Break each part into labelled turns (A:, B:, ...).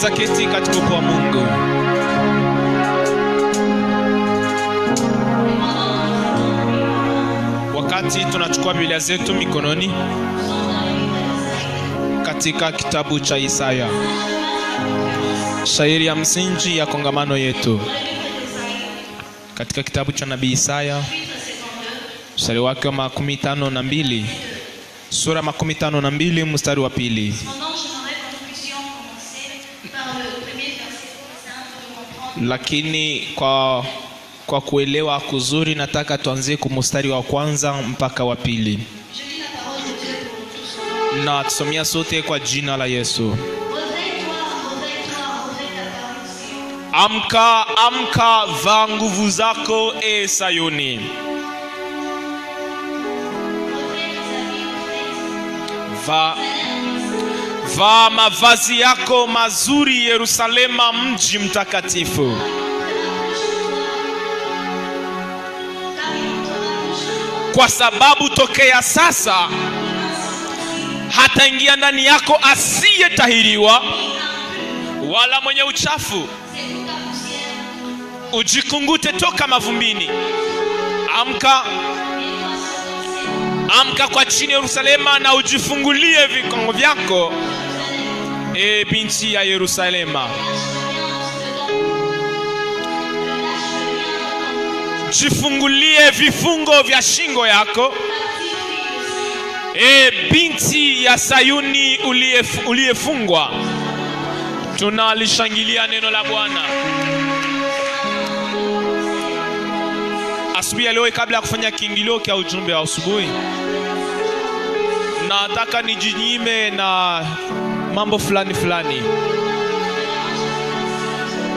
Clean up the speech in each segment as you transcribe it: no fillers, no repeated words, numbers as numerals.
A: Tunaweza keti katika uwepo wa Mungu. Wakati tunachukua Biblia zetu mikononi katika kitabu cha Isaya, shairi ya msingi ya kongamano yetu, katika kitabu cha nabii Isaya, mstari wake wa 52, sura 52 mstari wa 2. Lakini kwa kuelewa kuzuri nataka tuanzie kwa mstari wa kwanza mpaka wa 2. Na tusomea sote kwa jina la Yesu. Amka, amka, vaa nguvu zako e Sayuni. Vaa mavazi yako mazuri Yerusalema, mji mtakatifu. Kwa sababu tokea sasa hataingia ndani yako asiyetahiriwa wala mwenye uchafu. Ujikungute toka mavumbini. Amka, amka kwa chini Yerusalema, na ujifungulie vikongo vyako e binti ya Yerusalema. Jifungulie vifungo vya shingo yako e binti ya Sayuni uliyefungwa. Tunalishangilia neno la Bwana. Asubuhi ya leo, kabla ya kufanya kiingilio cha ujumbe wa asubuhi, nataka nijinyime na mambo fulani.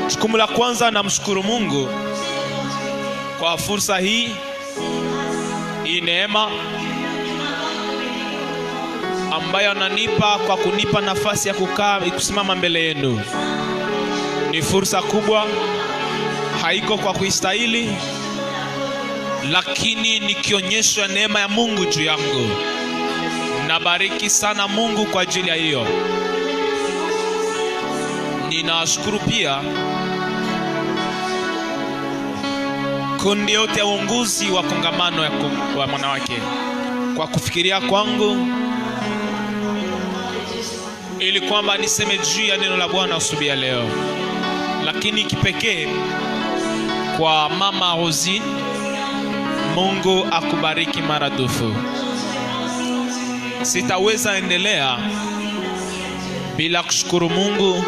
A: Jukumu la kwanza, namshukuru Mungu kwa fursa hii neema ambayo ananipa kwa kunipa nafasi ya kusimama mbele yenu. Ni fursa kubwa, haiko kwa kuistahili, lakini ni kionyesho ya neema ya Mungu juu yangu. Nabariki sana Mungu kwa ajili ya hiyo. Ninashukuru pia kundi yote ya uongozi wa kongamano wa wanawake kwa kufikiria kwangu ili kwamba niseme juu ya neno la Bwana asubuhi ya leo. Lakini kipekee kwa mama Rosine, Mungu akubariki maradufu. Sitaweza endelea bila kushukuru Mungu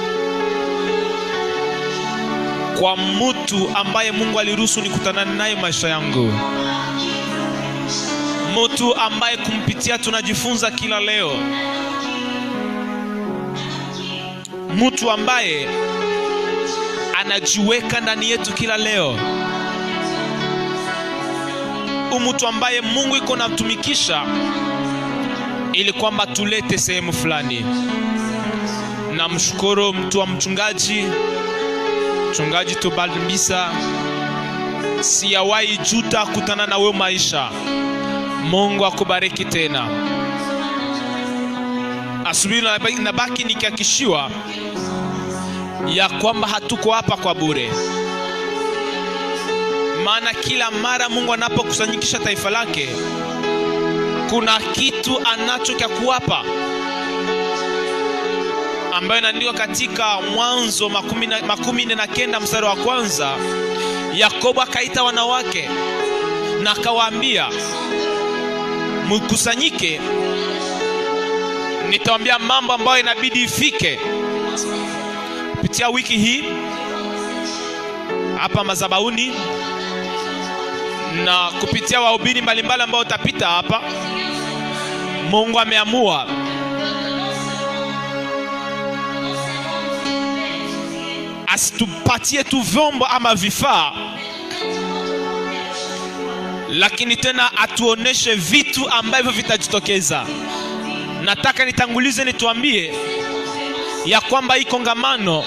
A: kwa mtu ambaye Mungu aliruhusu nikutana naye maisha yangu. Mtu ambaye kumpitia tunajifunza kila leo. Mtu ambaye anajiweka ndani yetu kila leo. Mtu ambaye Mungu iko namtumikisha ili kwamba tulete sehemu fulani. Namshukuru mtu wa mchungaji Tubalimbisa. Siyawahi juta kutana na wewe maisha. Mungu akubariki tena. Asubuhi nabaki nikihakikishiwa ya kwamba hatuko hapa kwa bure. Maana kila mara Mungu anapokusanyikisha taifa lake, kuna kitu anacho cha kuwapa, ambayo inaandikwa katika Mwanzo 19 mstari wa kwanza. Yakobo akaita wanawake na akawaambia, mkusanyike, nitawaambia mambo ambayo inabidi ifike kupitia wiki hii hapa madhabahuni, na kupitia wahubiri mbalimbali ambao utapita hapa. Mungu ameamua asitupatie tu vyombo ama vifaa, lakini tena atuoneshe vitu ambavyo vitajitokeza. Nataka nitangulize nituambie ya kwamba hii kongamano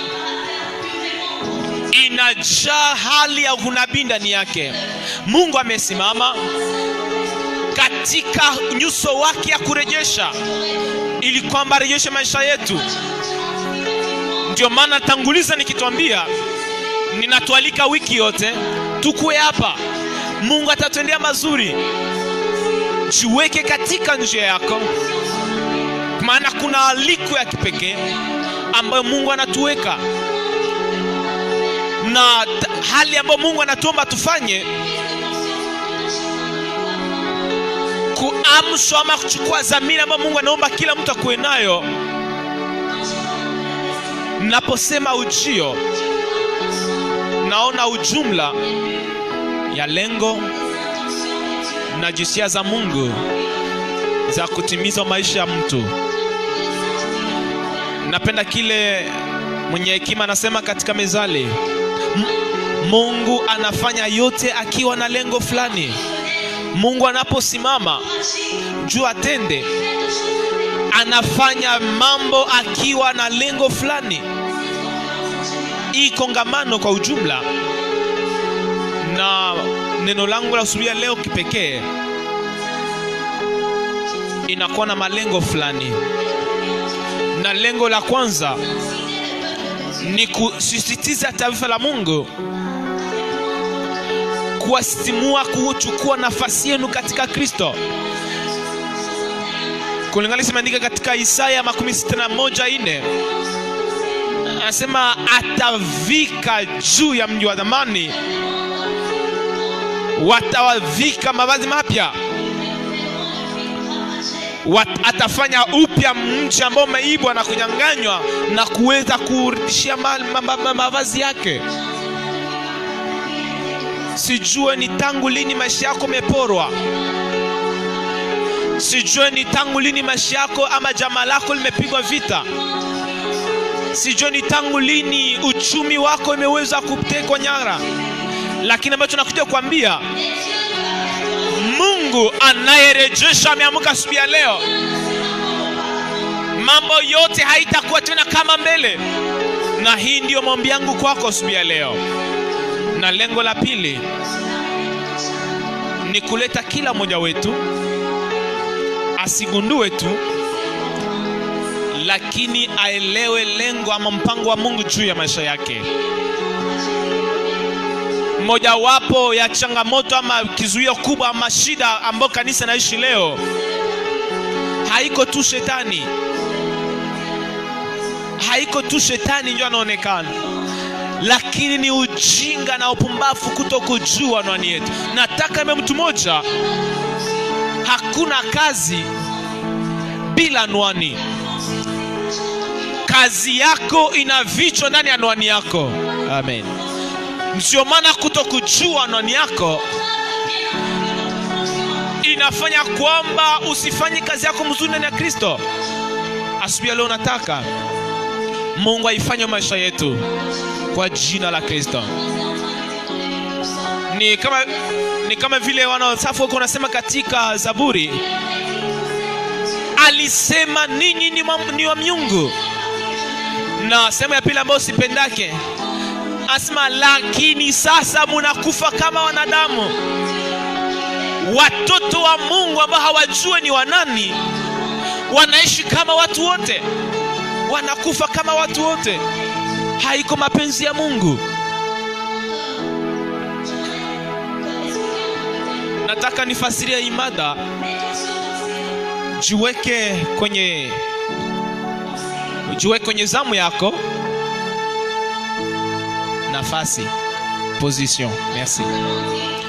A: inajaa hali ya unabii ndani yake. Mungu amesimama katika nyuso wake ya kurejesha, ili kwamba rejeshe maisha yetu. Ndio maana tanguliza nikituambia ninatualika wiki yote tukue hapa. Mungu atatendea mazuri. Jiweke katika njia yako, maana kuna aliko ya kipekee ambayo Mungu anatuweka, na hali ambayo Mungu anatuomba tufanye, kuamsha ama kuchukua dhamira ambayo Mungu anaomba kila mtu akuwe nayo. Naposema ujio, naona ujumla ya lengo na jinsia za Mungu za kutimiza maisha ya mtu. Napenda kile mwenye hekima anasema katika Mezali, Mungu anafanya yote akiwa na lengo fulani. Mungu anaposimama juu atende, anafanya mambo akiwa na lengo fulani. Hii kongamano kwa ujumla na neno langu la asubuhi leo kipekee inakuwa na malengo fulani. Na lengo la kwanza ni kusisitiza taifa la Mungu, kuwasimua kuchukua nafasi yenu katika Kristo. Kulingana na maandiko katika Isaya 61:4, anasema atavika juu ya mji wa dhamani, watawavika mavazi mapya. Atafanya upya mji ambao umeibwa na kunyang'anywa, na kuweza kurudishia mavazi yake. Sijue ni tangu lini maisha yako meporwa. Sijue ni tangu lini maisha yako ama jamaa lako limepigwa vita. Sijue ni tangu lini uchumi wako imeweza kutekwa nyara. Lakini ambacho nakuja kuambia, Mungu anayerejesha ameamka asubuhi ya leo. Mambo yote haitakuwa tena kama mbele. Na hii ndio maombi yangu kwako asubuhi ya leo. Na lengo la pili ni kuleta kila mmoja wetu asigundue tu, lakini aelewe lengo ama mpango wa Mungu juu ya maisha yake. Moja wapo ya changamoto ama kizuio kubwa ama shida ambayo kanisa naishi leo, haiko tu shetani. Haiko tu shetani ndio anaonekana, lakini ni ujinga na upumbavu kutokujua anwani yetu. Nataka mtu mmoja, hakuna kazi bila anwani. Kazi yako ina vichwa ndani ya anwani yako. Amen. Ndio maana kutokujua anwani yako inafanya kwamba usifanye kazi yako mzuri ndani ya Kristo. Asubuhi leo nataka Mungu aifanye maisha yetu kwa jina la Kristo. Ni kama vile wanaosafu wako wanasema katika Zaburi, alisema ninyi ni wa miungu. Na sehemu ya pili ambayo sipendake, asema lakini sasa mnakufa kama wanadamu. Watoto wa Mungu ambao hawajui ni wanani, wanaishi kama watu wote, wanakufa kama watu wote. Haiko mapenzi ya Mungu. Nataka nifasirie imada. Jiweke kwenye zamu yako. Nafasi, position. Merci.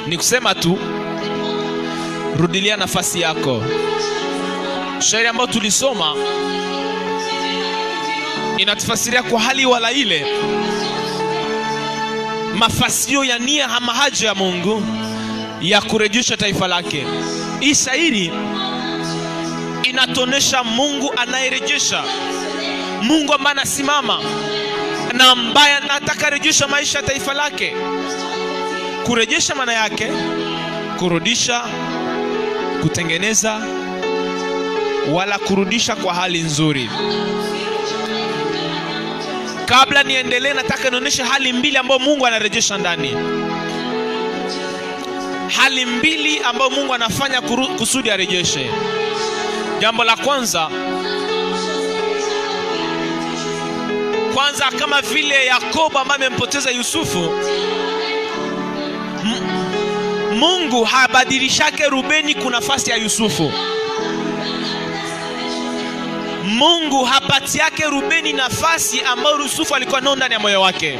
A: Ni kusema tu, rudilia nafasi yako. Shairi ambayo tulisoma inatufasiria kwa hali wala ile mafasio ya nia ama haja ya Mungu ya kurejesha taifa lake. Hii shairi inatonesha Mungu anayerejesha, Mungu ambaye anasimama na ambaye anataka rejesha maisha ya taifa lake. Kurejesha maana yake kurudisha, kutengeneza, wala kurudisha kwa hali nzuri. Kabla niendelee, nataka nionyeshe hali mbili ambazo Mungu anarejesha ndani. Hali mbili ambazo Mungu anafanya kusudi arejeshe. Jambo la kwanza, Kwanza, kama vile Yakobo ambaye amempoteza Yusufu, Mungu habadilishake Rubeni kuna nafasi ya Yusufu. Mungu hapati yake Rubeni nafasi ambayo Yusufu alikuwa nao ndani ya moyo wake.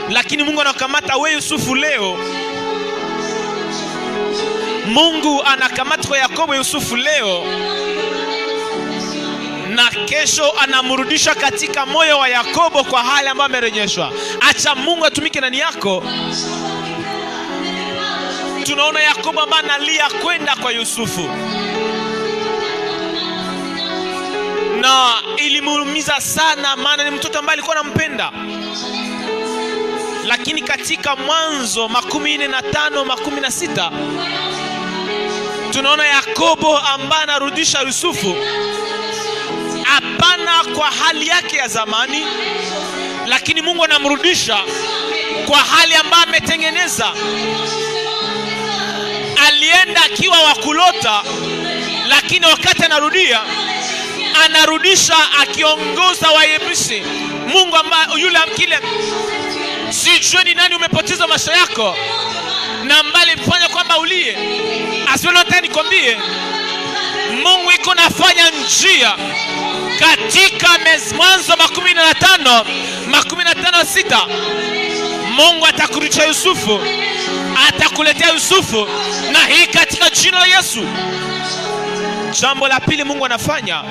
A: Lakini Mungu anakamata wewe Yusufu leo. Mungu anakamata kwa Yakobo Yusufu leo, na kesho anamrudisha katika moyo wa Yakobo kwa hali ambayo amerejeshwa. Acha Mungu atumike ndani yako. Tunaona Yakobo ambaye analia kwenda kwa Yusufu, na ilimuumiza sana, maana ni mtoto ambaye alikuwa anampenda. Lakini katika Mwanzo 45:16 tunaona Yakobo ambaye anarudisha Yusufu, hapana kwa hali yake ya zamani, lakini Mungu anamrudisha kwa hali ambayo ametengeneza. Alienda akiwa wakulota, lakini wakati anarudisha akiongoza Wayebusi. Mungu ambaye yule amkile, sijui ni nani umepoteza maisha yako na mbali mfanya kwamba ulie. Asiwelote nikwambie, Mungu iko nafanya njia katika Mwanzo 45:6. Mungu atakurudisha Yusufu, atakuletea Yusufu, na hii katika jina la Yesu. Jambo la pili Mungu anafanya,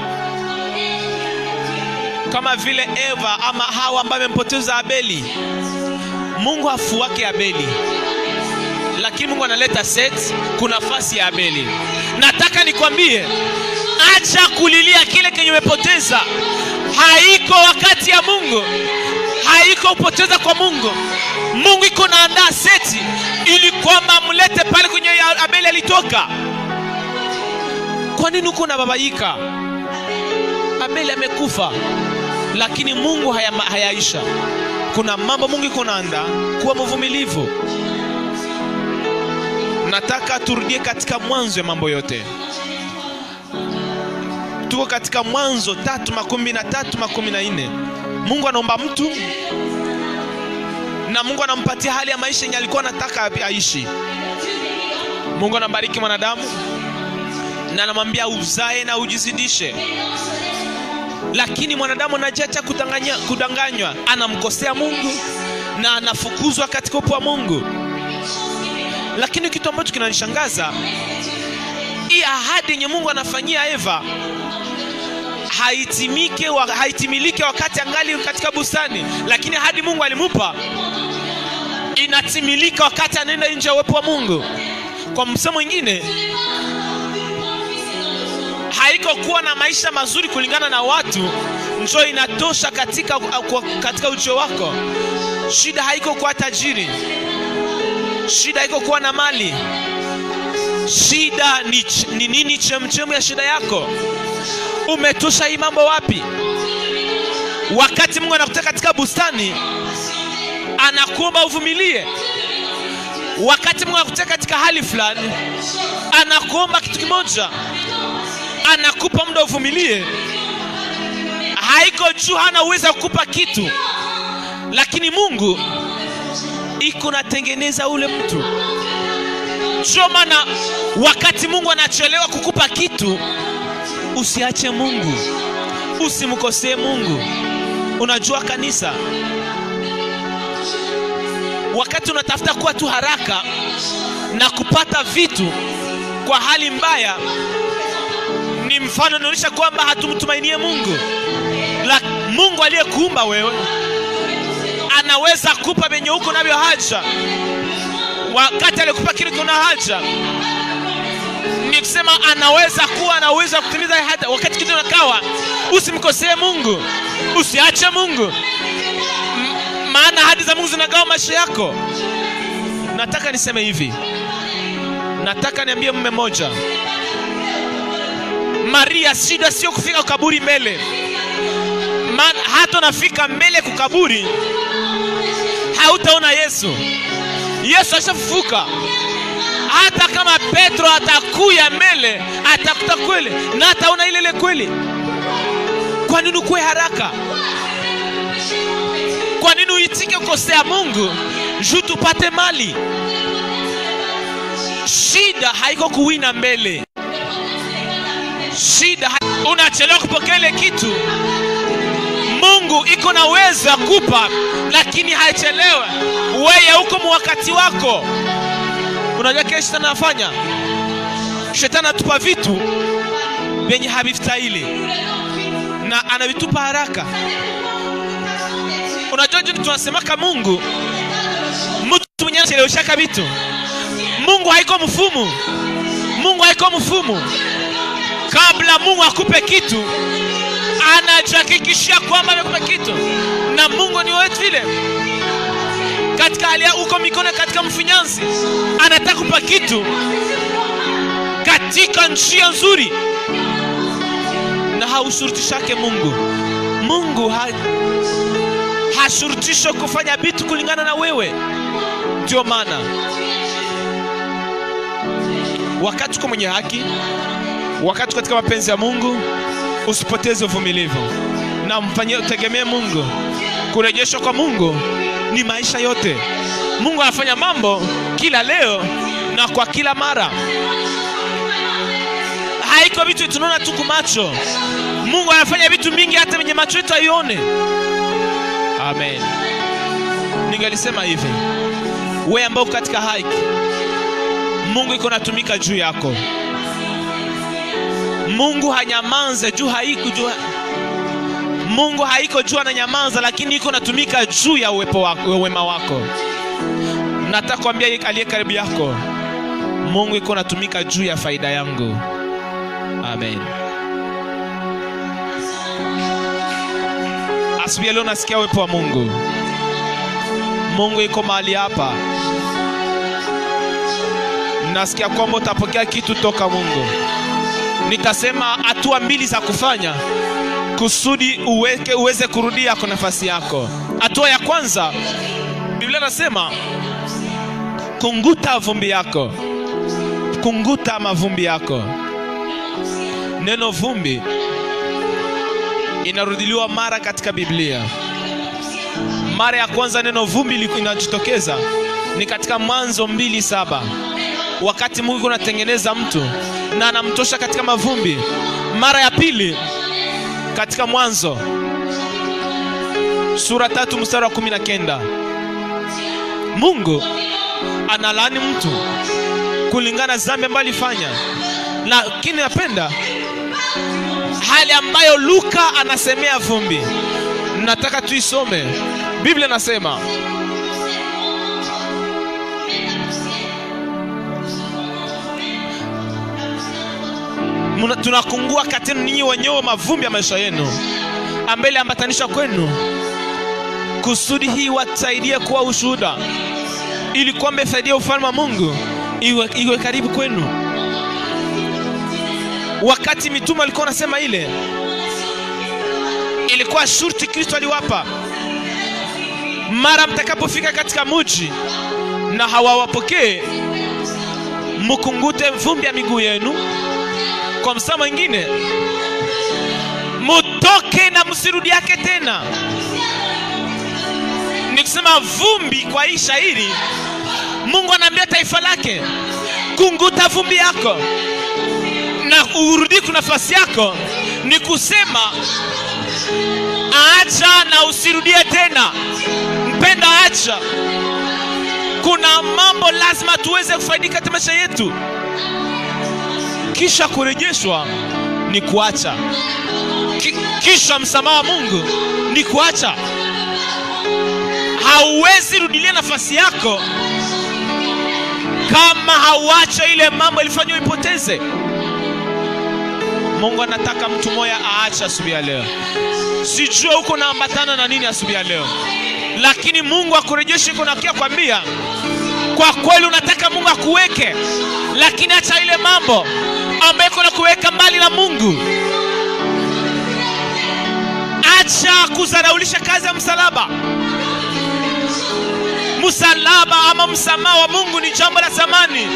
A: kama vile Eva ama Hawa ambaye amempoteza Abeli, Mungu hafuwake Abeli, lakini Mungu analeta Seth kuna nafasi ya Abeli. Nataka nikwambie, acha kulilia kile kenye umepoteza. Haiko wakati ya Mungu, haiko upoteza kwa Mungu. Mungu iko naandaa Seth ili kwamba mlete pale kwenye Abeli alitoka. Kwa nini uko na babaika? Abeli amekufa, lakini Mungu hayaisha. Kuna mambo Mungu iko naandaa. Kuwa mvumilivu. Nataka turudie katika mwanzo ya mambo yote. Tuko katika Mwanzo 3:13-14. Mungu anaomba mtu, na Mungu anampatia hali ya maisha yenye alikuwa anataka aishi. Mungu anabariki mwanadamu na anamwambia uzae na ujizidishe. Lakini mwanadamu anajiacha kudanganywa, anamkosea Mungu na anafukuzwa katika upo wa Mungu. Lakini kitu ambacho kinanishangaza, hii ahadi yenye Mungu anafanyia Eva haitimilike wakati angali katika bustani, lakini ahadi Mungu alimupa inatimilika wakati anaenda nje ya uwepo wa Mungu. Kwa msemo mwingine, haiko kuwa na maisha mazuri kulingana na watu njoo inatosha katika ujio wako. Shida haiko kuwa tajiri, shida haiko kuwa na mali. Shida ni nini? Chemchemu ya shida yako, umetosha hii mambo wapi? Wakati Mungu anakutaka katika bustani, anakuomba uvumilie. Wakati Mungu anakutaka katika hali fulani, anakuomba kitu kimoja, anakupa muda uvumilie. Haiko juu hana uwezo kukupa kitu, lakini Mungu iko natengeneza ule mtu. Sio maana wakati Mungu anachelewa kukupa kitu, usiache Mungu, usimkosee Mungu. Unajua kanisa, wakati unatafuta kuwa tu haraka na kupata vitu kwa hali mbaya, ni mfano unaonyesha kwamba hatumtumainie Mungu. Mungu aliyekuumba wewe anaweza kukupa benye huko navyo haja. Wakati alikupa kile kuna haja, ni kusema anaweza kutimiza haja wakati kitu nakawa. Usimkosee Mungu, usiache Mungu, maana ahadi za Mungu zinagawa maisha yako. Nataka niseme hivi, nataka niambie mume moja, Maria, shida sio kufika kaburi mbele. Maana hata unafika mbele kukaburi hautaona Yesu. Yesu ashafufuka. Hata kama Petro atakuya mbele, atakuta kweli na ataona ile kweli. Kwa nini ukue haraka? Kwa nini uitike kukosea Mungu juu tupate mali? Shida haiko kuwina mbele. Shida unachelewa kupokea ile kitu. Mungu iko na uwezo wa kupa, lakini haichelewe. Wewe uko mwakati wako. Unajua kile shetani anafanya? Shetani atupa vitu vyenye havistahili na anavitupa haraka. Unajua tunasemaka Mungu mtu mwenye anachelewesha vitu. Mungu haiko mfumo. Mungu haiko mfumo. Kabla Mungu akupe kitu, anahakikishia kwamba amekupa kitu. Na Mungu ni wetu vile. Katika hali ya uko mikono katika mfinyanzi, anataka kupa kitu katika njia nzuri. Na haushurutishake Mungu. Mungu hashurutisho kufanya vitu kulingana na wewe. Ndio maana wakati uko mwenye haki, wakati katika mapenzi ya Mungu, usipoteze uvumilivu na mfanyie utegemee Mungu. Kurejeshwa kwa Mungu ni maisha yote. Mungu anafanya mambo kila leo na kwa kila mara. Haiko vitu tunaona tu kwa macho. Mungu anafanya vitu mingi hata kwenye macho yetu aione. Amen. Ningelisema hivi, wewe ambao katika haki, Mungu iko natumika juu yako. Mungu hanyamanze juu haiko juu. Mungu haiko juu ananyamaza, lakini iko natumika juu ya uwepo wako, wema wako. Nataka kuambia aliye karibu yako, Mungu iko natumika juu ya faida yangu. Amen. Asubuhi leo nasikia uwepo wa Mungu. Mungu iko mahali hapa. Nasikia kwamba utapokea kitu toka Mungu. Nitasema hatua mbili za kufanya kusudi uweze kurudia kwa nafasi yako. Hatua ya kwanza, Biblia inasema kunguta vumbi yako. Kunguta mavumbi yako. Neno vumbi inarudiliwa mara katika Biblia. Mara ya kwanza neno vumbi linajitokeza ni katika Mwanzo 2:7. Wakati Mungu anatengeneza mtu na anamtosha katika mavumbi. Mara ya pili katika Mwanzo sura 3 mstari wa 19. Mungu analaani mtu kulingana dhambi ambayo alifanya. Lakini napenda hali ambayo Luka anasemea vumbi. Nataka tuisome. Biblia inasema, tunakungua katenu ninyi wenyewe mavumbi ya maisha yenu, ambele ambatanisha kwenu, kusudi hii watasaidie kuwa ushuhuda, ili kwamba isaidie ufalme wa Mungu iwe karibu kwenu. Wakati mitume walikuwa nasema ile, ilikuwa shurti Kristo aliwapa. Mara mtakapofika katika mji na hawawapokee, mkungute vumbi ya miguu yenu. Kwa msamo mwingine, mutoke na msirudi yake tena. Nikisema vumbi kwa hii shairi, Mungu anaambia taifa lake, kunguta vumbi yako na urudi kwa nafasi yako. Ni kusema acha na usirudie tena. Mpenda, acha. Kuna mambo lazima tuweze kufaidika katika maisha yetu. Kisha kurejeshwa ni kuacha. Kisha msamaha Mungu ni kuacha. Hauwezi rudilia nafasi yako kama hauacha ile mambo ilifanywa ipoteze. Mungu anataka mtu moja aacha asubuhi ya leo. Sijua uko naambatana na nini asubuhi ya leo, lakini Mungu akurejeshe. Kuna kia kwambia, kwa kweli unataka Mungu akuweke, lakini acha ile mambo ambayo kuna kuweka mbali na Mungu. Acha kuzaraulisha kazi ya msalaba. Msalaba ama msamaha wa Mungu ni jambo la thamani,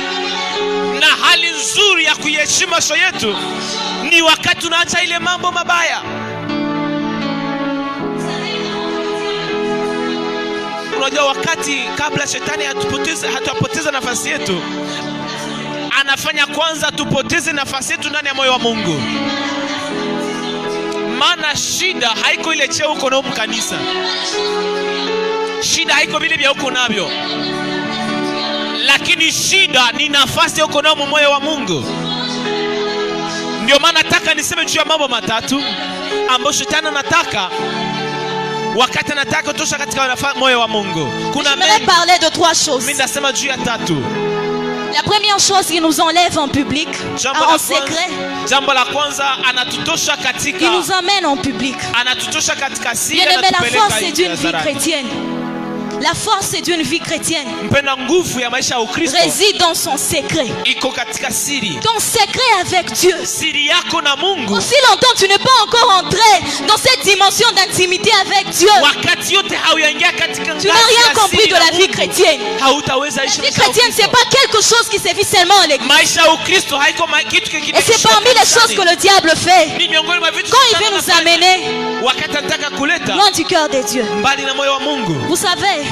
A: na hali nzuri ya kuheshimu maisha yetu ni wakati tunaacha ile mambo mabaya. unajua wakati kabla shetani hatupoteze nafasi yetu, anafanya kwanza tupoteze nafasi yetu ndani ya moyo wa Mungu. Maana shida haiko ile cheo uko nao mkanisa. Shida haiko vile vya uko navyo. Lakini shida ni nafasi uko nao moyo wa Mungu. Ndio maana nataka niseme juu ya mambo matatu ambayo shetani anataka wakati anataka kutosha katika moyo wa Mungu.
B: Je voudrais parler de trois choses.
A: Mimi nasema juu ya tatu.
B: La première chose, il nous enlève en public, en secret.
A: Jambo la kwanza anatutosha katika.
B: Il nous emmène en public.
A: Anatutosha katika siri.
B: Bien aimé, la force c'est d'une vie chrétienne. La force d'une vie chrétienne réside dans son secret. Ton secret avec Dieu. Aussi longtemps tu n'es pas encore entré dans cette dimension d'intimité avec Dieu, tu n'as rien compris de la vie chrétienne. La vie chrétienne, c'est pas quelque chose qui se vit seulement à l'église. Et c'est parmi les choses que le diable fait quand il veut nous amener loin du cœur de Dieu. Vous savez,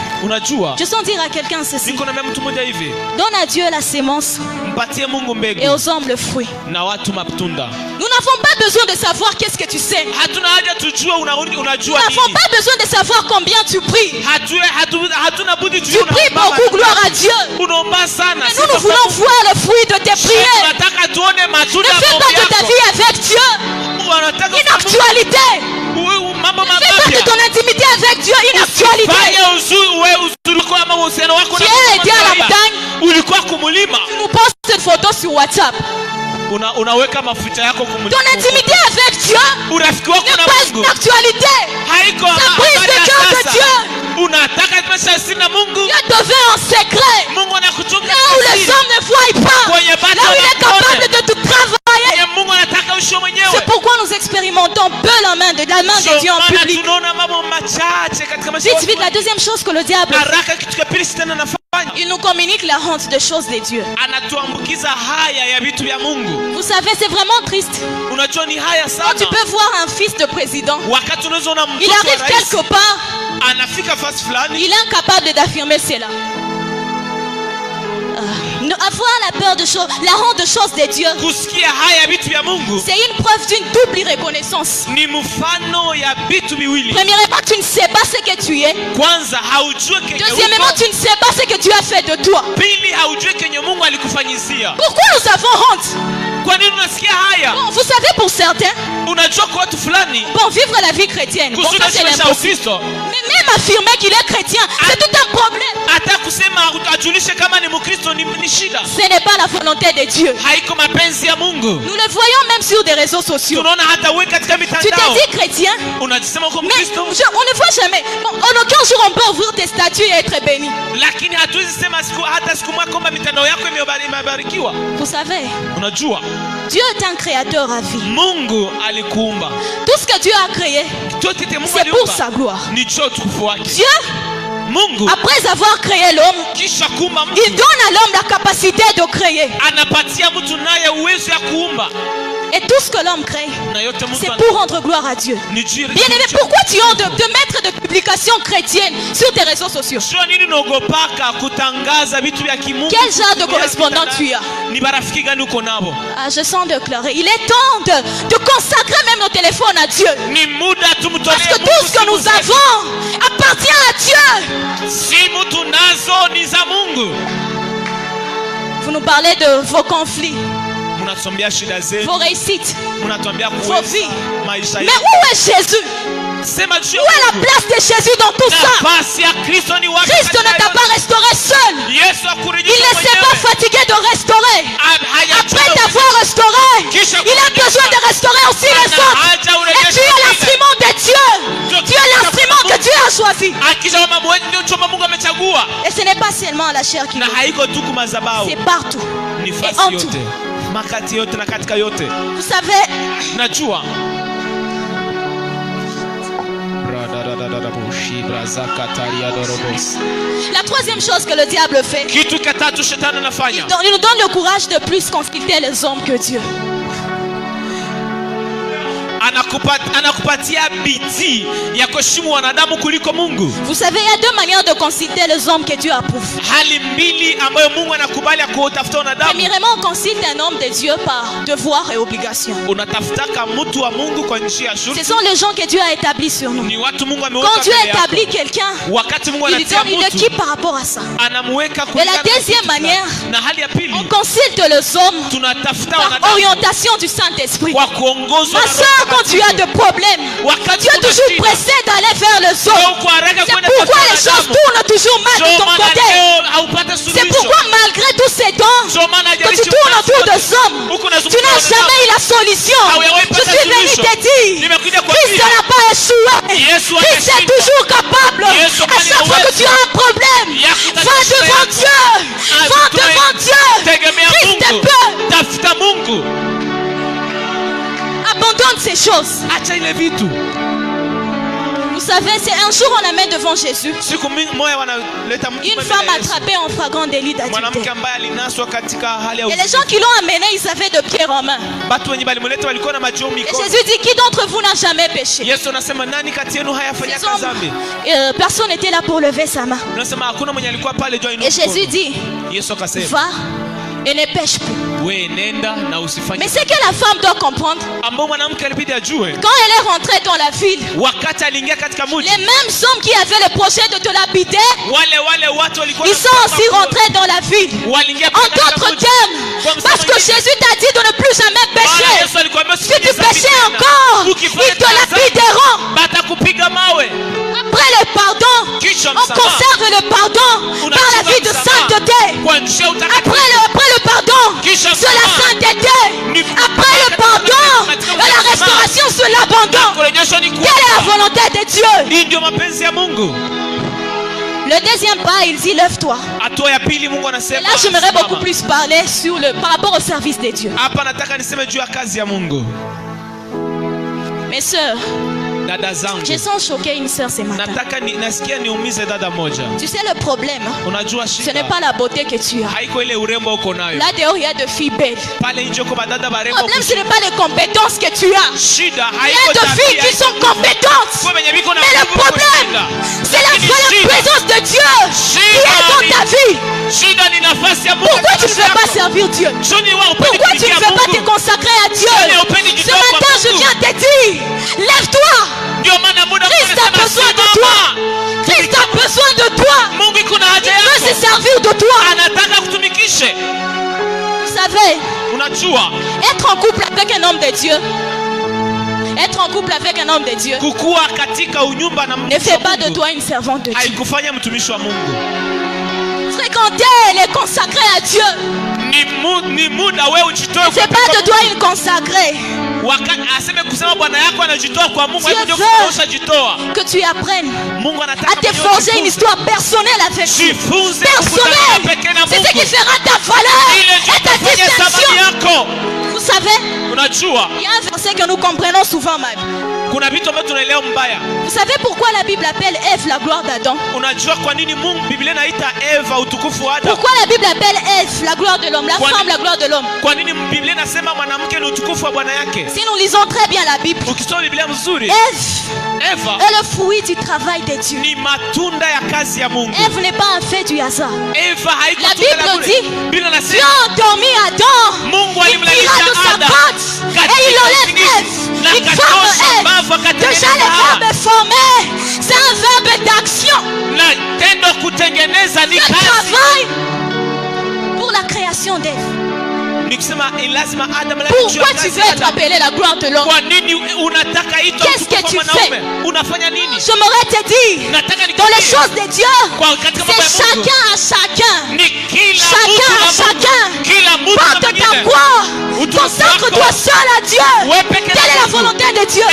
B: je sens dire à quelqu'un ceci: donne à Dieu la sémence et aux hommes le fruit. Nous n'avons pas besoin de savoir qu'est-ce que tu sais. Nous n'avons pas besoin de savoir combien tu pries. Tu pries beaucoup, gloire à Dieu. Mais nous voulons voir le fruit de tes prières. Ne fais pas de ta vie avec Dieu une actualité. Ne fais pas de ton intimité avec Dieu une actualité. Tu es aidé à la montagne. Tu nous postes cette photo sur WhatsApp. Ton intimité avec Dieu n'est pas une actualité. La prise de cœur de Dieu, Dieu te veut en secret. Là où les hommes ne voient pas, là où il est capable de tout travailler. C'est pourquoi nous expérimentons peu la main de Dieu en public. Vite, la deuxième chose que le diable fait, il nous communique la honte des choses de Dieu. Vous savez, c'est vraiment triste. Quand tu peux voir un fils de président, il arrive quelque part, il est incapable d'affirmer cela. Avoir la peur de choses, la honte de choses de Dieu, c'est une preuve d'une double reconnaissance. Premièrement, tu ne sais pas ce que tu es. Deuxièmement, tu ne sais pas ce que Dieu a fait de toi. Pourquoi nous avons honte? Bon, vous savez, pour certains, bon, vivre la vie chrétienne, bon, ça c'est l'impossible. Mais même affirmer qu'il est chrétien, c'est tout un problème. Ce n'est pas la volonté de Dieu. Nous le voyons même sur des réseaux sociaux. Tu t'es dit chrétien, mais on ne voit jamais. Bon, en aucun jour on peut ouvrir tes statuts et être béni. Vous savez, Dieu est un créateur à vie. Tout ce que Dieu a créé, c'est pour sa gloire. Dieu, après avoir créé l'homme, il donne à l'homme la capacité de créer. Et tout ce que l'homme crée, c'est pour rendre gloire à Dieu. Bien aimé, pourquoi tu as de mettre des publications chrétiennes sur tes réseaux sociaux? Quel genre de correspondant tu as? Ah, je sens déclarer, il est temps de consacrer même nos téléphones à Dieu. Parce que tout ce que nous avons appartient à Dieu. Vous nous parlez de vos conflits, vos réussites, vos vies. Mais où est Jésus? Où est la place de Jésus dans tout ça? Christ ne t'a pas restauré seul. Il ne s'est pas fatigué de restaurer. Après t'avoir restauré, il a besoin de restaurer aussi les autres. Et tu es l'instrument de Dieu. Tu es l'instrument que Dieu a choisi. Et ce n'est pas seulement la chair qui c'est partout et en tout. Vous savez, la troisième chose que le diable fait, il nous donne le courage de plus consulter les hommes que Dieu.
A: anakupatia bidii ya kuheshimu wanadamu kuliko Mungu.
B: Vous savez, il y a deux manières de consulter les hommes que Dieu approuve.
A: Hali mbili ambayo Mungu anakubali kutafuta wanadamu.
B: Premièrement, on consulte un homme de Dieu par devoir et obligation.
A: Unatafutaka mtu wa Mungu kwa njia ya shurti.
B: Ce sont les gens que Dieu a établis sur nous.
A: Ni watu Mungu ameweka.
B: Quand Dieu établit quelqu'un,
A: wakati Mungu
B: anatia mtu, il équipe par rapport à ça.
A: Anamweka
B: et la deuxième manière,
A: na hali ya pili,
B: on consulte les hommes
A: tunatafuta
B: par
A: wanadamu
B: orientation du Saint-Esprit.
A: Kwa kuongozwa
B: ma soeur, quand tu as des problèmes, tu es toujours pressé d'aller vers les hommes. C'est pourquoi les choses tournent toujours mal de ton côté. C'est pourquoi malgré tous ces dons que tu tournes autour des hommes, tu n'as jamais eu la solution. Je suis venu te dire, Christ n'a pas échoué. Christ est toujours capable. À chaque fois que tu as un problème, va devant Dieu. Va devant Dieu. Christ est peu. Abandonne ces choses. Vous savez, c'est un jour on amène devant Jésus une femme attrapée en flagrant délit d'adultère. Et les gens qui l'ont amenée, ils avaient de pierres en main. Et Jésus dit, qui d'entre vous n'a jamais péché? Personne n'était là pour lever sa main. Et Jésus dit, va et ne pêche plus. Mais c'est que la femme doit comprendre, quand elle est rentrée dans la ville, les mêmes hommes qui avaient le projet de te l'habiter, ils sont aussi rentrés dans la ville. En d'autres termes, parce que Jésus t'a dit de ne plus jamais pécher. Si tu péchais encore, ils te lapidéront. Après le pardon, on conserve le pardon par la vie de sainteté. Après le pardon, c'est la sainteté. Après le pardon, la restauration, c'est l'abandon. Quelle est la volonté de Dieu? Le deuxième pas, il dit lève-toi. Et là, j'aimerais beaucoup plus parler par rapport au service de Dieu. Mes sœurs, je sens choquer une sœur ce matin. Tu sais le problème, ce n'est pas la beauté que tu as. Là dehors il y a de filles belles. Le problème ce n'est pas les compétences que tu as. Il y a de filles qui sont compétentes. Mais le problème c'est la présence de Dieu qui est dans ta vie. Pourquoi tu ne veux pas servir Dieu? Pourquoi tu ne veux pas te consacrer à Dieu? Ce matin je viens te dire, lève-toi. Christ a besoin de toi. Christ a besoin de toi. Il veut se servir de toi. Vous savez, être en couple avec un homme de Dieu, être en couple avec un homme de Dieu ne fait pas de toi une servante de Dieu. Fréquenter les consacrés à Dieu ne fait pas de toi une consacrée. Dieu veut que tu apprennes à te forger une histoire personnelle avec Dieu. Personnelle. C'est ce qui fera ta valeur et ta distinction. Vous savez, il y a un verset que nous comprenons souvent mal. Vous savez pourquoi la Bible appelle Ève la gloire d'Adam? Pourquoi la Bible appelle Ève la gloire de l'homme, la femme la gloire de l'homme? Si nous lisons très bien la Bible, Ève est le fruit du travail de Dieu. Ève n'est pas un fait du hasard. La Bible dit, Dieu a endormi Adam, il tira de sa patte et il enlève Ève. Il forme Ève. Déjà le verbe est formé, c'est un verbe d'action. Le travail pour la création d'Ève. Pourquoi tu veux être appelé la gloire de l'homme? Qu'est-ce que tu fais? J'aimerais te dire, dans les choses de Dieu, c'est chacun à chacun. Chacun à chacun. Porte ta voix. Consacre-toi seul à Dieu. Quelle est la volonté de Dieu?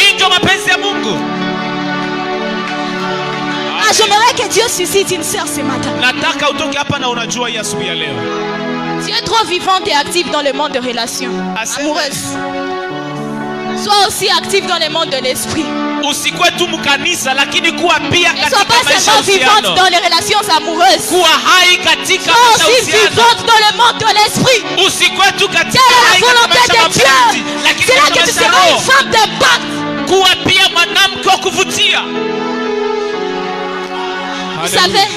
B: J'aimerais que Dieu suscite une sœur ce matin. Tu es trop vivante et active dans le monde de relations amoureuses. Sois aussi active dans le monde de l'esprit. Ne sois pas seulement vivante dans les relations amoureuses. Sois aussi vivante dans le monde de l'esprit. Quelle est la volonté de Dieu? C'est là que tu seras une femme d'impact.
A: kuwa pia mwanamke wa kuvutia.
B: Vous savez,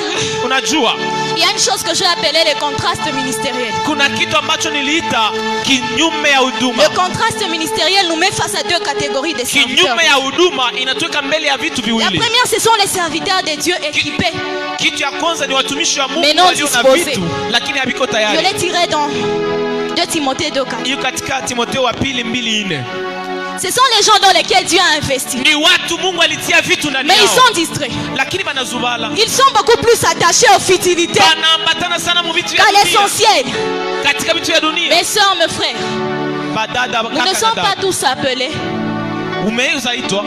A: unajua
B: il y a une chose que j'ai appelée les contrastes ministériels.
A: Kuna kitu ambacho niliita kinyume ya huduma.
B: Le contraste ministériel nous met face à deux catégories de serviteurs.
A: Kinyume ya huduma inatuweka mbele ya vitu viwili.
B: La première, ce sont les serviteurs de Dieu équipés.
A: Kitu ya kwanza ni watumishi wa Mungu walio na vitu lakini haviko tayari.
B: Je l'ai tiré dans 2 Timothée 2:4.
A: Hiyo katika Timotheo wa pili 2:4.
B: Ce sont les gens dans lesquels Dieu a investi.
A: Ni watu Mungu alitia vitu ndani yao.
B: Mais ils sont distraits.
A: Lakini banazubala.
B: Ils sont beaucoup plus attachés aux futilités
A: Wanaambatana sana mu vitu ya
B: qu'à
A: dunia.
B: l'essentiel.
A: Katika vitu ya dunia.
B: Mes sœurs, mes frères,
A: Badada,
B: nous ne sommes pas tous appelés.
A: Umezaitwa.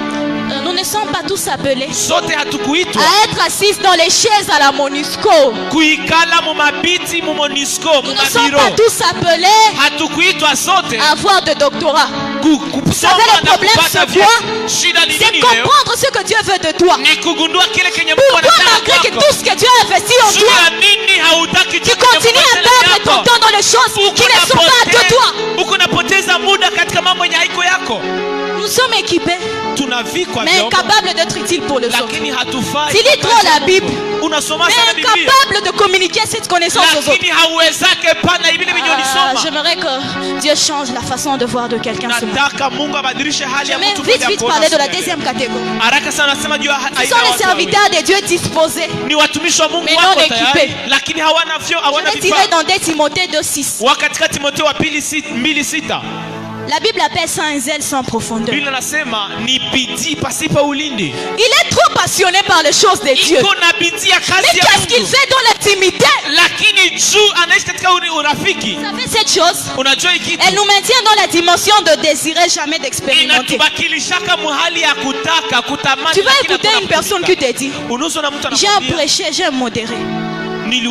B: Nous ne sommes pas tous appelés
A: Sote hatukuitwa
B: à être assis dans les chaises à la MONUSCO.
A: kuikala mu mabiti mu MONUSCO mu
B: Nous ne sommes
A: mabiro.
B: pas tous appelés
A: Hatukuitwa sote
B: à avoir de doctorat.
A: Vous
B: savez, le problème, c'est quoi? C'est comprendre ce que Dieu veut de toi. Pourquoi malgré que tout ce que Dieu a investi en toi, tu continues à perdre ton temps dans les choses qui ne sont pas de toi? Nous sommes équipés, mais incapables d'être utiles pour les autres. Tu lis trop la Bible, mais incapable de communiquer cette connaissance aux autres. J'aimerais que Dieu change la façon de voir de quelqu'un ce matin. Je vais vite parler de la deuxième catégorie. Ce sont les serviteurs de Dieu disposés, mais non équipés. Je vais tirer dans 2 Timothée 2:6. La Bible appelle ça un zèle sans profondeur. Il est trop passionné par les choses de Dieu. Mais qu'est-ce qu'il fait dans l'intimité? Vous savez cette chose? Elle nous maintient dans la dimension de désirer jamais d'expérimenter. Tu vas écouter une personne qui te dit: j'ai un prêché, j'ai un modéré. Mais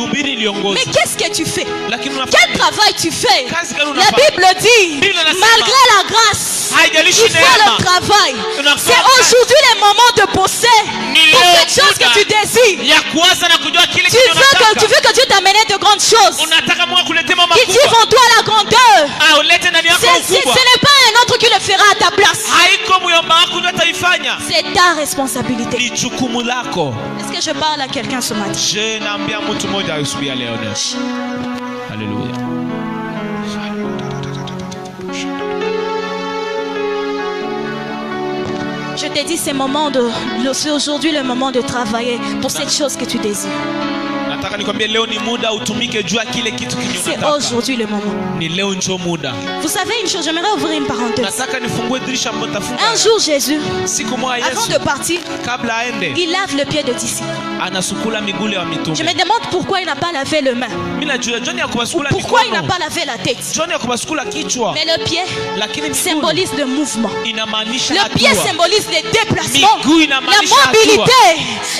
B: qu'est-ce que tu fais? Quel travail tu fais? La Bible dit, malgré la grâce, il faut le travail. C'est aujourd'hui le moment de bosser pour cette chose que tu désires. Tu veux que Dieu t'amène de grandes choses. Il dit: vends-toi la grandeur. Ce n'est pas un autre qui le fera à ta place. C'est ta responsabilité. Est-ce que je parle à quelqu'un ce matin?
A: Alléluia.
B: Je t'ai dit, c'est aujourd'hui le moment de travailler pour cette chose que tu désires. C'est aujourd'hui le moment. Vous savez une chose, j'aimerais ouvrir une parenthèse. Un jour Jésus, avant de partir, il lave le pied de disciples. Je me demande pourquoi il n'a pas lavé les mains. Pourquoi il n'a pas lavé la tête. Mais le pied symbolise le mouvement. Le pied symbolise les déplacements, la mobilité.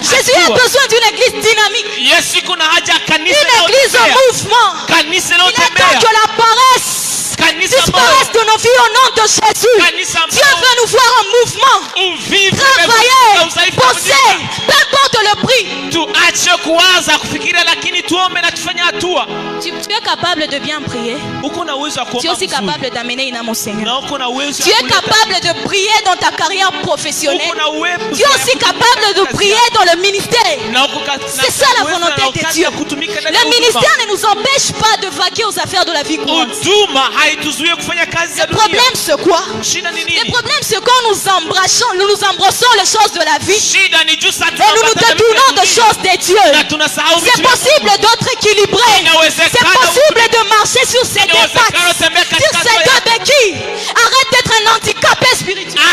B: Jésus a besoin d'une église dynamique. Une église en mouvement. Il attend que la paresse disparaisse de nos vies au nom de Jésus. Dieu veut nous voir en mouvement. Travailler, bosser, peu importe le prix. Tu es capable de bien prier. Tu es aussi capable d'amener une âme au Seigneur. Tu es capable de prier dans ta carrière professionnelle. Tu es aussi capable de prier dans le ministère. C'est ça la volonté de Dieu. Le ministère ne nous empêche pas de vaquer aux affaires de la vie courante. Le problème c'est quoi? Le problème c'est quand nous embrassons les choses de la vie et nous nous détournons des choses de Dieu. C'est possible d'être équilibré. C'est possible de marcher sur ces deux pattes, sur ces deux béquilles. Arrête d'être un handicapé spirituel.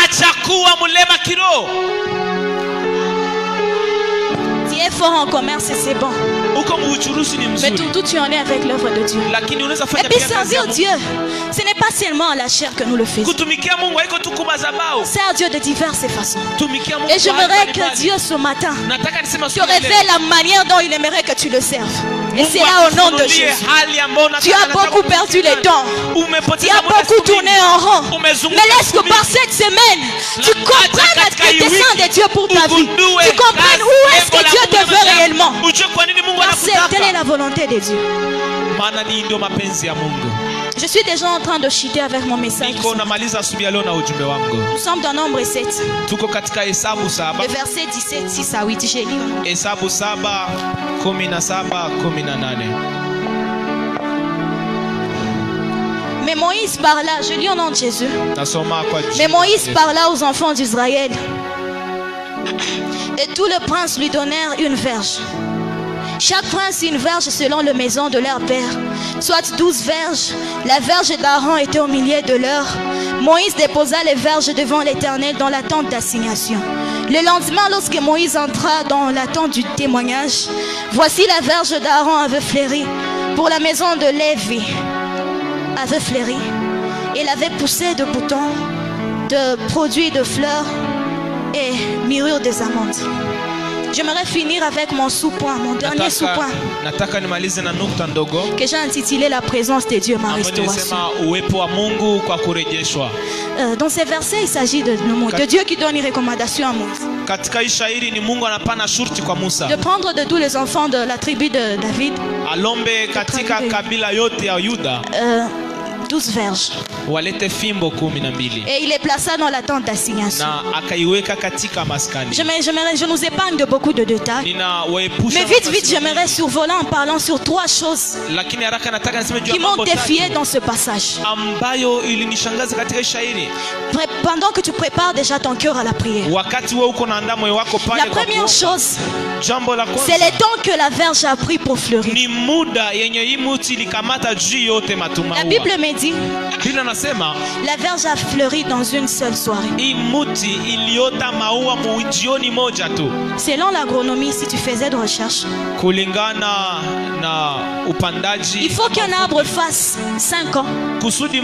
B: Tu es fort en commerce et c'est bon. Mais tout tu en es avec l'œuvre de Dieu. Et puis servir Dieu, ce n'est pas seulement à la chair que nous le faisons. Sers Dieu de diverses façons. Et j'aimerais que Dieu ce matin te révèle la manière dont il aimerait que tu le serves. Et c'est là au nom de Jésus. Tu as beaucoup perdu les dents. Tu as beaucoup tourné en rond. Mais laisse que par cette semaine, tu comprennes le dessein de Dieu pour ta vie. Tu comprennes où est-ce que Dieu te veut réellement. sais telle est la volonté de Dieu.
A: Maana ni ndio mapenzi ya Mungu.
B: Je suis déjà en train de chuter avec mon message.
A: Niko namaliza asubuhi ya leo na ujumbe wangu.
B: Nous sommes dans Nombre 7.
A: Tuko katika Hesabu 7.
B: Le verset 17, 6 à 8, j'ai lu.
A: Hesabu 7, 17, 18.
B: Mais Moïse parla, je lis au nom de Jésus.
A: Nasoma kwa jina.
B: Mais Moïse parla aux enfants d'Israël. Et tous les princes lui donnèrent une verge. Chaque prince une verge selon la maison de leur père. Soit 12 verges. La verge d'Aaron était au milieu de leur. Moïse déposa les verges devant l'Éternel dans la tente d'assignation. Le lendemain, lorsque Moïse entra dans la tente du témoignage, voici la verge d'Aaron avait fleuri. Pour la maison de Lévi avait fleuri. Il avait poussé de boutons, de produits de fleurs et mûrure des amandes. J'aimerais finir avec mon sous-point, mon dernier sous-point, que j'ai intitulé la présence de Dieu, ma restauration. Dans ces versets, il s'agit de Dieu qui donne une recommandation à Moïse. De prendre de tous les enfants de la tribu de David 12 verges. Et il les plaça dans la tente d'assignation. Je nous épargne de beaucoup de détails. Mais vite, j'aimerais survoler en parlant sur 3 choses qui m'ont défié dans ce passage. Pendant que tu prépares déjà ton cœur à la prière. La première chose, c'est le temps que la verge a pris pour fleurir. La Bible me dit, la verge a fleuri dans une seule soirée. Selon l'agronomie, si tu faisais de recherche, il faut qu'un arbre fasse 5 ans pour produire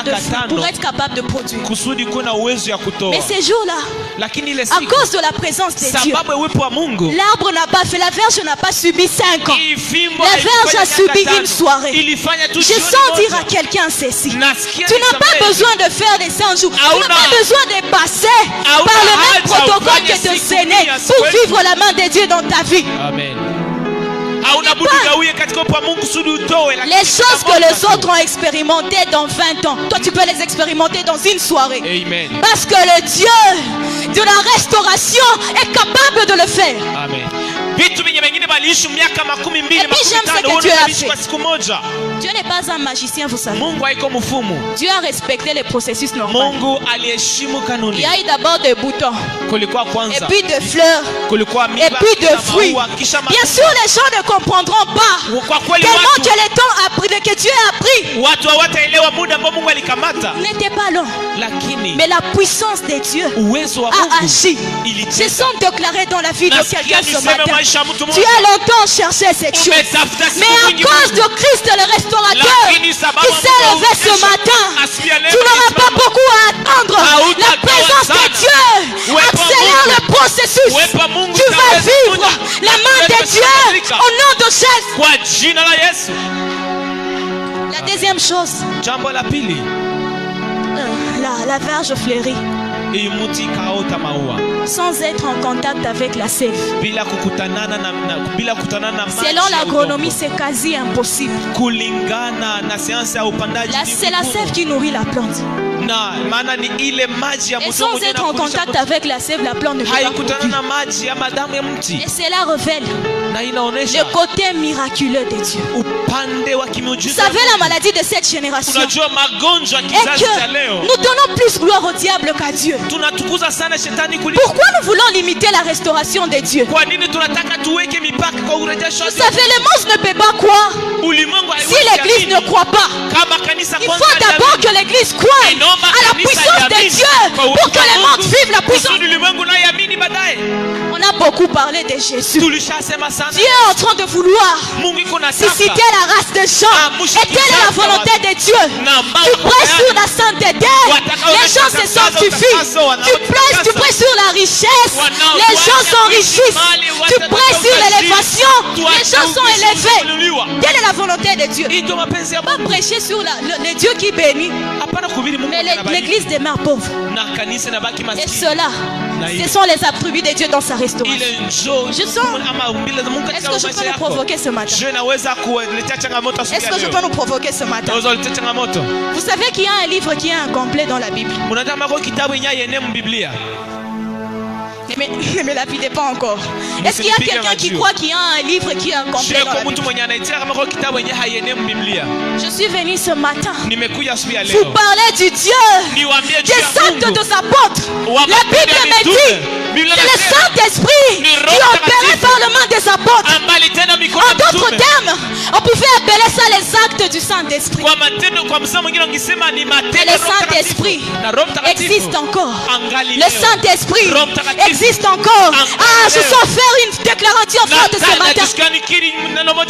B: de fruits, pour être capable de produire. Mais ces jours-là, à cause de la présence de Dieu, l'arbre n'a pas fait, la verge n'a pas subi 5 ans. La verge a subi une soirée. Je sens dire à quelqu'un ceci: tu n'as pas besoin de faire des 100 jours, tu n'as pas besoin de passer par le même protocole que de s'aîner pour vivre la main de Dieu dans ta vie.
A: Amen.
B: Les choses que les autres ont expérimentées dans 20 ans, toi tu peux les expérimenter dans une soirée.
A: Amen.
B: Parce que le Dieu de la restauration est capable de le faire.
A: Amen.
B: Et puis j'aime ce que Dieu a fait. Dieu n'est pas un magicien, vous savez. Dieu a respecté les processus normaux. Il y a eu d'abord des boutons, et puis des fleurs, et puis des fruits. Bien sûr, les gens ne comprendront pas tellement que le temps a pris, que Dieu a pris n'était pas long. Mais la puissance de Dieu a agi. Je sens déclaré dans la vie de quelqu'un ce matin. Tu as longtemps cherché cette chose, mais à cause de Christ le restaurateur qui s'est levé ce matin, tu n'auras pas beaucoup à attendre. La présence de Dieu accélère le processus. Tu vas vivre la main de Dieu au nom de Jésus. La deuxième chose, la verge fleurie sans être en contact avec la sève. Selon l'agronomie, c'est quasi impossible. C'est la sève qui nourrit la plante. Et sans être en contact avec la sève, la plante ne peut pas produire. Et cela révèle le côté miraculeux de Dieu. Vous savez la maladie de cette génération est que nous donnons plus gloire au diable qu'à Dieu. Pourquoi nous voulons limiter la restauration de Dieu? Vous savez, le monde ne peut pas croire si l'église ne croit pas. Il faut d'abord que l'église croie à la puissance de Dieu pour que le monde vive la puissance. On a beaucoup parlé de Jésus. Dieu est en train de vouloir susciter la race de gens. Et telle est la volonté de Dieu. Tu prêches sur la sainteté, les gens se sanctifient. Tu prêches sur la richesse, les gens s'enrichissent. Tu prêches sur l'élévation, les gens sont élevés. Telle est la volonté de Dieu. Pas prêcher sur le Dieu qui bénit, mais l'église demeure pauvre. Et cela, ce sont les attributs de Dieu dans sa restauration. Je sens. Est-ce que je peux nous provoquer ce matin? Est-ce que je peux nous provoquer ce matin? Vous savez qu'il y a un livre qui est incomplet dans la Bible. Mais la vie n'est pas encore. Est-ce qu'il y a quelqu'un qui croit qu'il y a un livre qui est incomplet dans la Bible? Je suis venu ce matin vous parler du Dieu des actes de sa apôtres. La Bible me dit c'est le Saint-Esprit qui opérait par le main des apôtres. En d'autres termes, on pouvait appeler ça les actes du Saint-Esprit. Et le Saint-Esprit existe encore. Le Saint-Esprit existe encore. Ah, je sens faire une déclaration forte ce matin.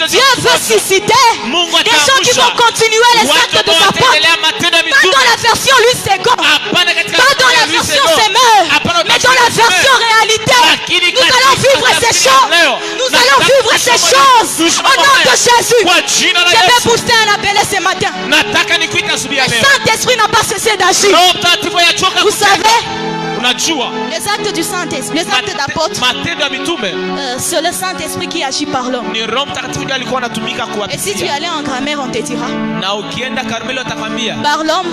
B: Dieu veut susciter des gens qui vont continuer les actes de sa porte. Pas dans la version lui seconde, pas dans la version semeur, mais dans la version réalité. Nous allons vivre ces choses. Nous allons vivre ces choses au nom de Jésus. Je vais pousser un appel ce matin. Le Saint-Esprit n'a pas cessé d'agir. Vous savez, les actes du Saint-Esprit, les actes d'apôtres, c'est le Saint-Esprit qui agit par l'homme. Et si tu allais en grammaire, on te dira par l'homme,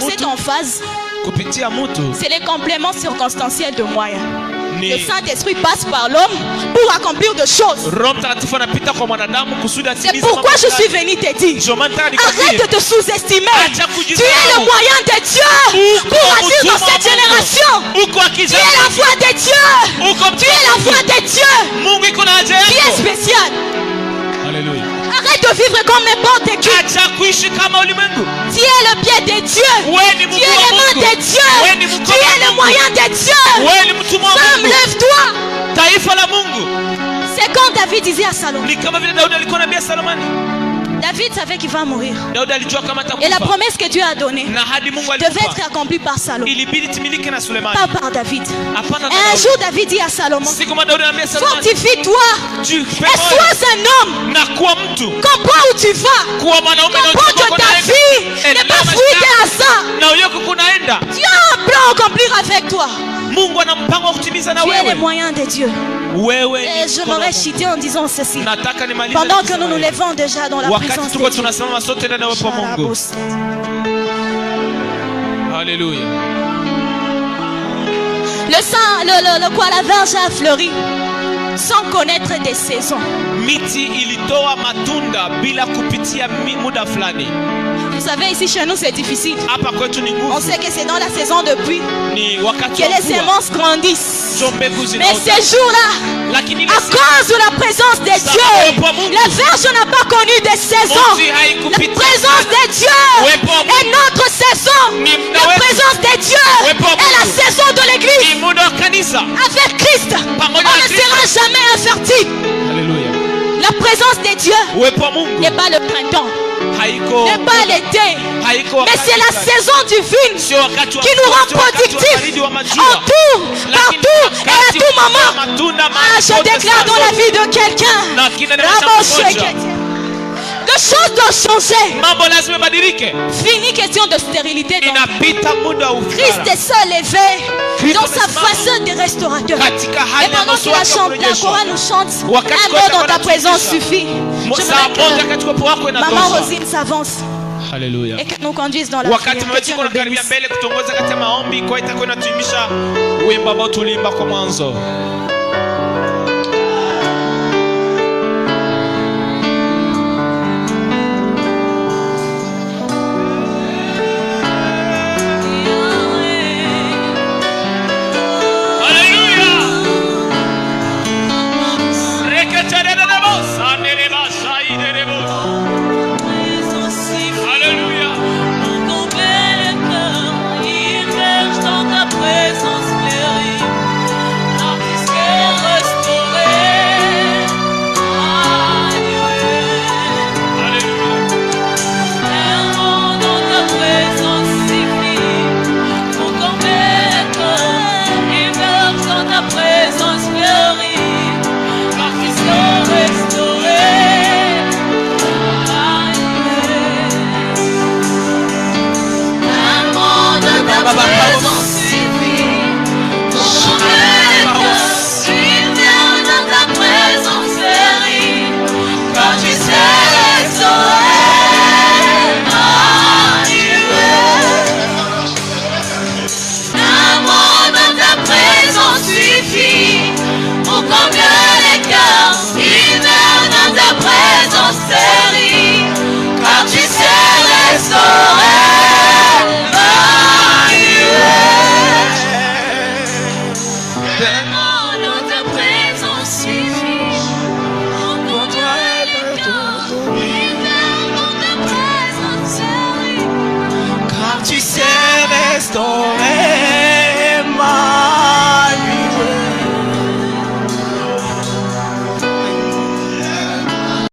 B: c'est en phase. C'est les compléments circonstanciels de moyens. Le Saint-Esprit passe par l'homme pour accomplir des choses. C'est pourquoi je suis venu te dire, arrête de te sous-estimer. Tu es le moyen de Dieu pour agir dans cette génération. Tu es la voix de Dieu. Tu es la voix de Dieu. Tu es spécial.
A: Alléluia.
B: Arrête de vivre comme n'importe qui. Tu es le pied de Dieu. Tu es les mains de Dieu. Tu es le moyen de Dieu. Femme, lève-toi. C'est quand David disait à Salomon. David savait qu'il va mourir. Et la promesse que Dieu a donnée devait être accomplie par Salomon, pas par David. Et un jour David dit à Salomon, fortifie-toi et sois un homme. Comprends où tu vas. Comprends que ta vie n'est pas fruit de hasard. Dieu a un plan à accomplir avec toi. Tu es les moyens de Dieu. Et je m'aurais chité en disant ceci. Pendant que nous nous levons déjà dans la présence de Dieu.
A: Alléluia.
B: Le la verge a fleuri sans connaître des saisons. Vous savez, ici chez nous c'est difficile. On sait que c'est dans la saison de pluie que les semences grandissent. Mais ces jours-là, à cause de la présence de Dieu, la verge n'a pas connu de saison. La présence de Dieu est notre saison. La présence de Dieu est la saison de l'église. Avec Christ, on ne sera jamais infertile.
A: Alléluia.
B: La présence de Dieu n'est pas le printemps, n'est pas l'été, mais c'est la saison divine qui nous rend productifs en tout, partout et à tout moment. Ah, je déclare dans la vie de quelqu'un, les choses doivent changer. Fini question de stérilité. Christ est seul élevé dans sa façon de restaurateur. Et pendant que la chorale nous chante, un mot dans ta présence suffit. Je voudrais que Maman Rosine s'avance.
A: Alléluia.
B: Et que nous conduise dans la prière. Que Dieu nous bénisse.
C: Présence fleurie,
B: combien les cœurs ils meurent dans ta présence, péris, car tu sais restaurer.